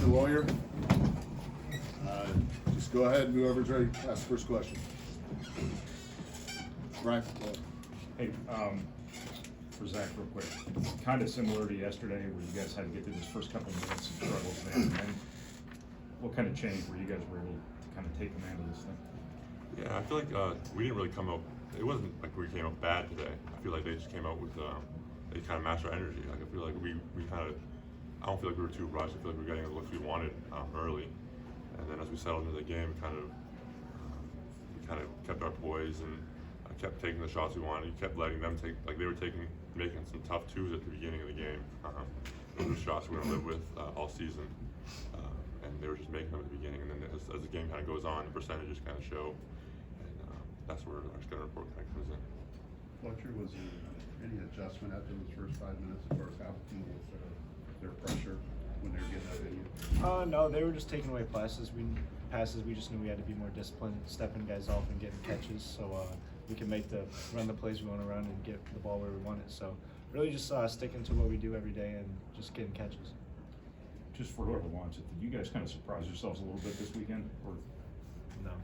Loyer. Just go ahead, whoever's ready, ask the first question. Brian? Hey, for Zach real quick, kind of similar to yesterday where you guys had to get through this first couple minutes of struggles there, and then what kind of change where you guys were able to kind of take command of this thing? Yeah, I feel like we didn't really come out, it wasn't like we came out bad today. I feel like they just came out with, they kind of matched our energy. Like I feel like we kind of, I don't feel like we were too rushed. I feel like we were getting the looks we wanted early. And then as we settled into the game, we kind of kept our poise and kept taking the shots we wanted. We kept letting them take, like they were making some tough twos at the beginning of the game. Those were shots we're gonna live with all season. And they were just making them at the beginning. And then as the game kind of goes on, the percentages kind of show. And that's where our scouting report kind of comes in. Fletcher, was there any adjustment after those first 5 minutes as far as how was their pressure when they were getting out of you? No, they were just taking away passes. We just knew we had to be more disciplined, stepping guys off and getting catches, so we can run the plays we want to run and get the ball where we want it. So really just sticking to what we do every day and just getting catches. Just for whoever wants it, did you guys kind of surprise yourselves a little bit this weekend or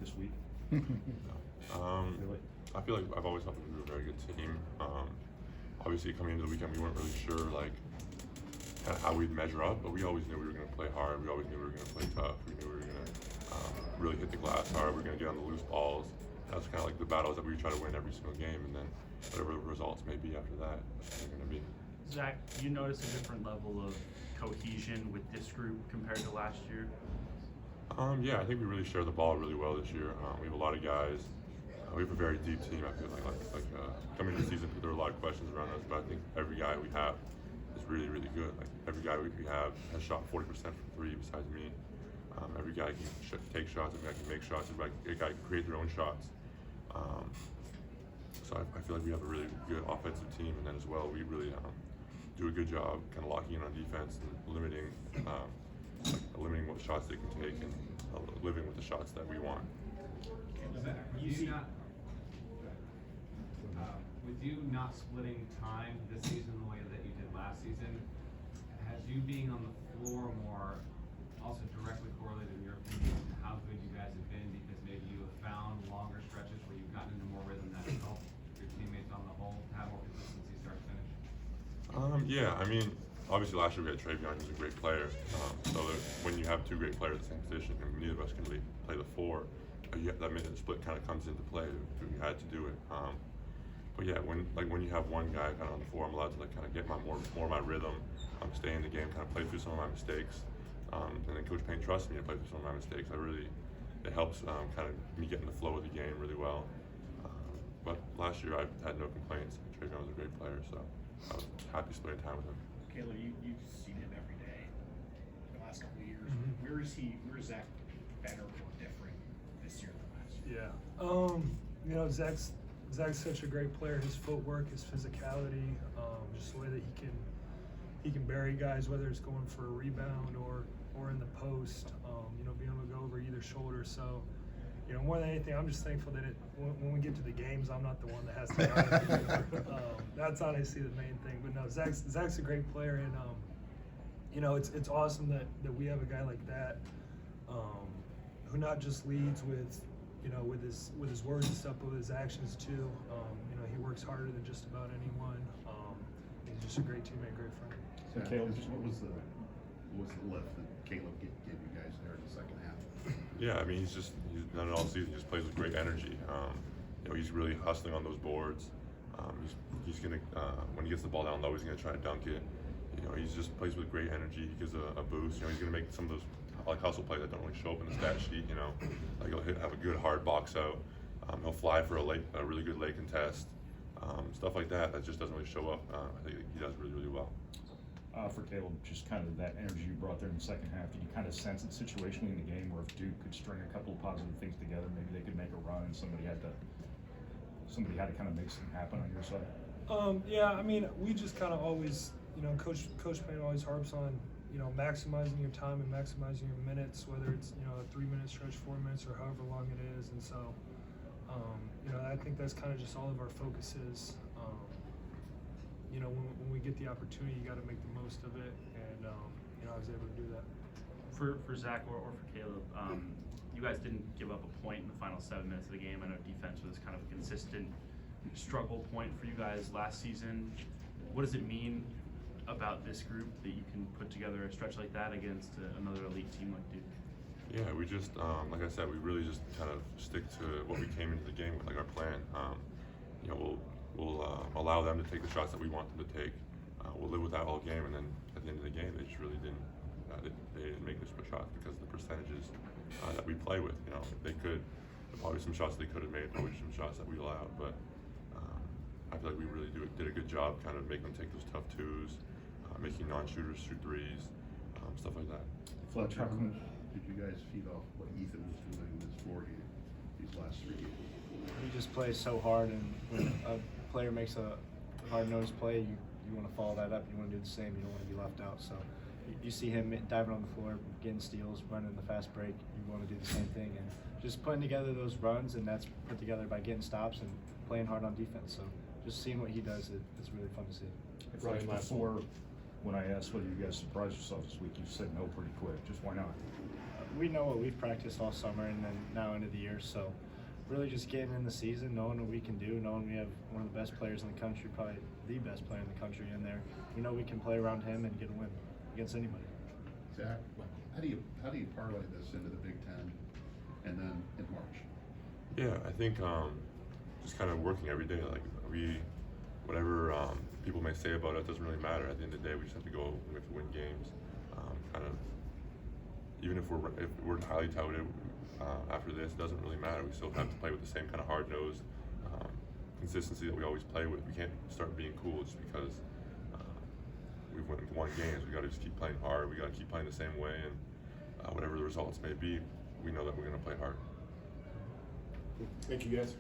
this week? Really? I feel like I've always thought we were a very good team. Obviously, coming into the weekend, we weren't really sure like kind of how we'd measure up, but we always knew we were going to play hard. We always knew we were going to play tough. We knew we were going to really hit the glass hard. We were going to get on the loose balls. That's kind of like the battles that we try to win every single game, and then whatever the results may be after that, that's what they're going to be. Zach, do you notice a different level of cohesion with this group compared to last year? Yeah, I think we really share the ball really well this year. We have a lot of guys. We have a very deep team. I feel like coming into the season, there are a lot of questions around us, but I think every guy we have is really, really good. Like every guy we have has shot 40% from three besides me. Every guy can take shots, every guy can make shots, every guy can create their own shots. So I feel like we have a really good offensive team, and then as well, we really do a good job kind of locking in on defense and limiting what shots they can take and living with the shots that we want. With you not splitting time this season the way that you did last season, has you being on the floor more also directly correlated in your opinion to how good you guys have been, because maybe you have found longer stretches where you've gotten into more rhythm that has helped your teammates on the whole to have more consistency start to finish? Yeah, I mean, obviously last year we had Travion, who's a great player. So that when you have two great players at the same position, and neither of us can really play the four, that minute split kind of comes into play. We had to do it. But yeah, when you have one guy kind of on the floor, I'm allowed to kind of get more of my rhythm, stay in the game, kind of play through some of my mistakes, and then Coach Payne trusts me to play through some of my mistakes. It helps kind of me get in the flow of the game really well. But last year I had no complaints. Travion was a great player, so I was happy spending time with him. Caleb, you've seen him every day the last couple of years. Mm-hmm. Where is Zach better or different this year than last year? Yeah, Zach's such a great player. His footwork, his physicality, just the way that he can bury guys, whether it's going for a rebound or in the post. Being able to go over either shoulder. So, more than anything, I'm just thankful that when we get to the games, I'm not the one that has to guard. That's honestly the main thing. But no, Zach's a great player, and it's awesome that we have a guy like that who not just leads with with his words and stuff, but with his actions too. He works harder than just about anyone. He's just a great teammate, great friend. So Caleb, what was the lift that Caleb gave you guys there in the second half? Yeah, I mean, he's done it all season. He just plays with great energy. He's really hustling on those boards. He's gonna when he gets the ball down low, he's gonna try to dunk it. He just plays with great energy. He gives a boost. He's gonna make some of those hustle plays that don't really show up in the stat sheet. Like he'll have a good hard box out. He'll fly for a really good late contest. Stuff like that just doesn't really show up. I think he does really, really well. For Caleb, just kind of that energy you brought there in the second half, did you kind of sense it situationally in the game where if Duke could string a couple of positive things together, maybe they could make a run and somebody had to kind of make something happen on your side? Yeah, I mean, we just kind of always, Coach Payne always harps on, maximizing your time and maximizing your minutes, whether it's, a 3-minute stretch, 4 minutes, or however long it is. And so, I think that's kind of just all of our focus is. When we get the opportunity, you got to make the most of it, and I was able to do that. For Zach or for Caleb, you guys didn't give up a point in the final 7 minutes of the game. I know defense was kind of a consistent struggle point for you guys last season. What does it mean about this group that you can put together a stretch like that against another elite team like Duke? Yeah, we just, like I said, we really just kind of stick to what we came into the game with, like our plan. You know, we'll allow them to take the shots that we want them to take. We'll live with that all game, and then at the end of the game, they just really didn't. They didn't make their shots because of the percentages that we play with. You know, they could probably some shots they could have made, probably some shots that we allowed, but I feel like we really did a good job, kind of making them take those tough twos, making non-shooters shoot threes, stuff like that. Fletcher, how much did you guys feed off what Ethan was doing in this 4 game, these last 3 games? He just plays so hard, and when a player makes a hard-nosed play, you want to follow that up. You want to do the same. You don't want to be left out. So you see him diving on the floor, getting steals, running the fast break. You want to do the same thing, and just putting together those runs, and that's put together by getting stops and playing hard on defense. So just seeing what he does, it's really fun to see. Right, before, when I asked whether you guys surprised yourself this week, you said no pretty quick. Just why not? We know what we've practiced all summer and then now into the year, so really just getting in the season, knowing what we can do, knowing we have one of the best players in the country, probably the best player in the country in there. We know we can play around him and get a win against anybody. Zach, how do you parlay this into the Big Ten and then in March? Yeah, I think just kind of working every day. Like whatever people may say about it doesn't really matter. At the end of the day, we just have to go. We have to win games. Kind of, even if we're highly touted after this, it doesn't really matter. We still have to play with the same kind of hard-nosed consistency that we always play with. We can't start being cool just because we've won games. We got to just keep playing hard. We got to keep playing the same way, and whatever the results may be, we know that we're going to play hard. Thank you, guys.